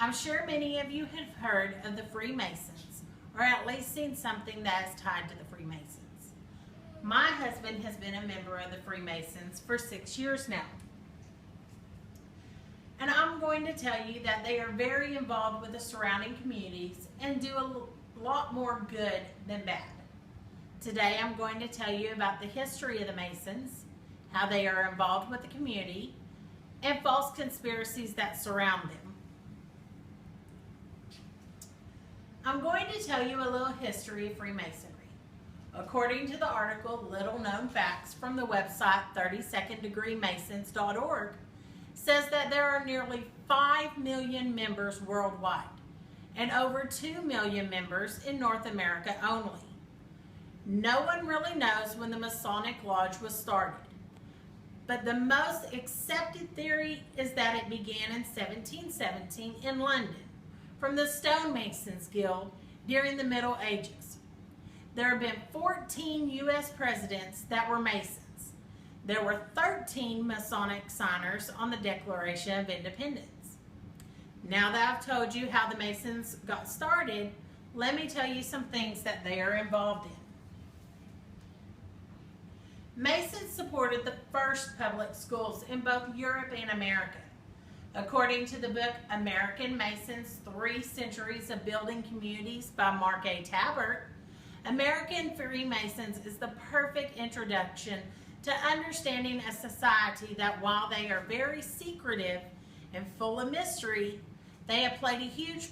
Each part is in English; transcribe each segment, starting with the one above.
I'm sure many of you have heard of the Freemasons, or at least seen something that is tied to the Freemasons. My husband has been a member of the Freemasons for 6 years now. And I'm going to tell you that they are very involved with the surrounding communities and do a lot more good than bad. Today I'm going to tell you about the history of the Masons, how they are involved with the community, and false conspiracies that surround them. I'm going to tell you a little history of Freemasonry. According to the article Little Known Facts from the website 32ndDegreeMasons.org, says that there are nearly 5 million members worldwide and over 2 million members in North America only. No one really knows when the Masonic Lodge was started, but the most accepted theory is that it began in 1717 in London from the Stonemasons Guild during the Middle Ages. There have been 14 U.S. presidents that were Masons. There were 13 Masonic signers on the Declaration of Independence. Now that I've told you how the Masons got started, let me tell you some things that they are involved in. Masons supported the first public schools in both Europe and America. According to the book American Masons, 3 Centuries of Building Communities by Mark A. Tabbert, American Freemasons is the perfect introduction to understanding a society that, while they are very secretive and full of mystery, they have played a huge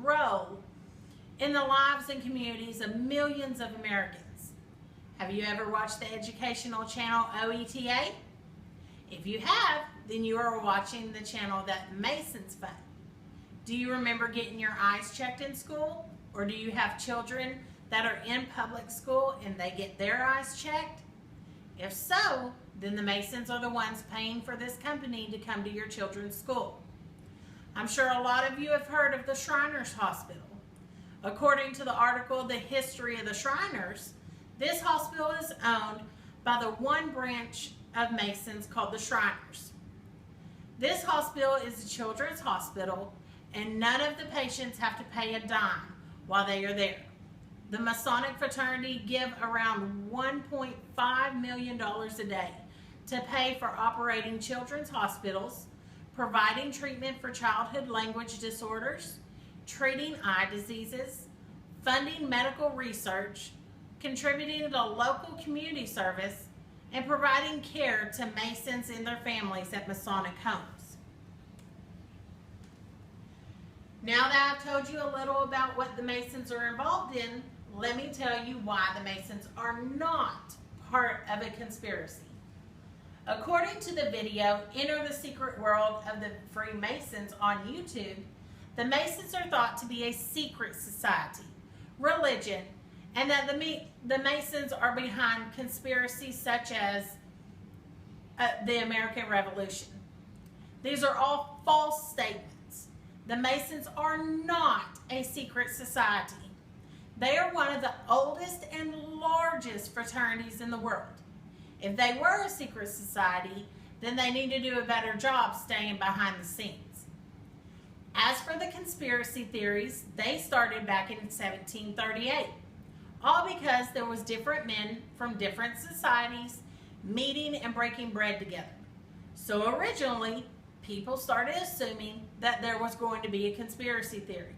role in the lives and communities of millions of Americans. Have you ever watched the educational channel OETA? If you have, then you are watching the channel that Masons fund. Do you remember getting your eyes checked in school? Or do you have children that are in public school and they get their eyes checked? If so, then the Masons are the ones paying for this company to come to your children's school. I'm sure a lot of you have heard of the Shriners Hospital. According to the article, The History of the Shriners, this hospital is owned by the one branch of Masons called the Shriners. This hospital is a children's hospital, and none of the patients have to pay a dime while they are there. The Masonic fraternity give around $1.5 million a day to pay for operating children's hospitals, providing treatment for childhood language disorders, treating eye diseases, funding medical research, contributing to local community service, and providing care to Masons and their families at Masonic homes. Now that I've told you a little about what the Masons are involved in, let me tell you why the Masons are not part of a conspiracy. According to the video, Enter the Secret World of the Freemasons on YouTube, the Masons are thought to be a secret society, religion, and that the Masons are behind conspiracies such as the American Revolution. These are all false statements. The Masons are not a secret society. They are one of the oldest and largest fraternities in the world. If they were a secret society, then they need to do a better job staying behind the scenes. As for the conspiracy theories, they started back in 1738, all because there was different men from different societies meeting and breaking bread together. So originally, people started assuming that there was going to be a conspiracy theory.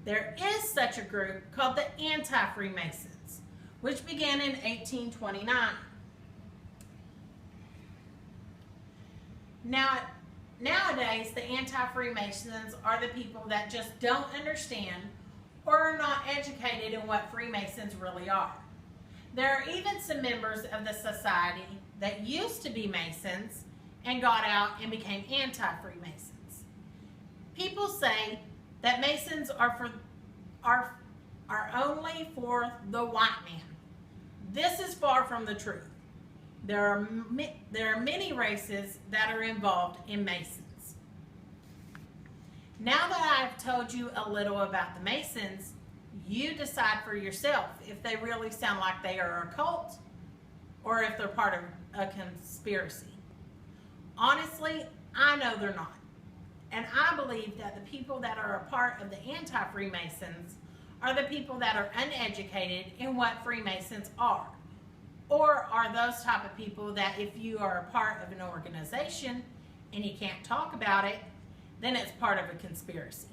There is such a group called the Anti-Freemasons, which began in 1829. Nowadays, the Anti-Freemasons are the people that just don't understand or are not educated in what Freemasons really are. There are even some members of the society that used to be Masons and got out and became Anti-Freemasons. People say that Masons are only for the white man. This is far from the truth. There are many races that are involved in Masons. Now that I've told you a little about the Masons, you decide for yourself if they really sound like they are a cult or if they're part of a conspiracy. Honestly, I know they're not. And I believe that the people that are a part of the anti-Freemasons are the people that are uneducated in what Freemasons are. Or are those type of people that if you are a part of an organization and you can't talk about it, then it's part of a conspiracy.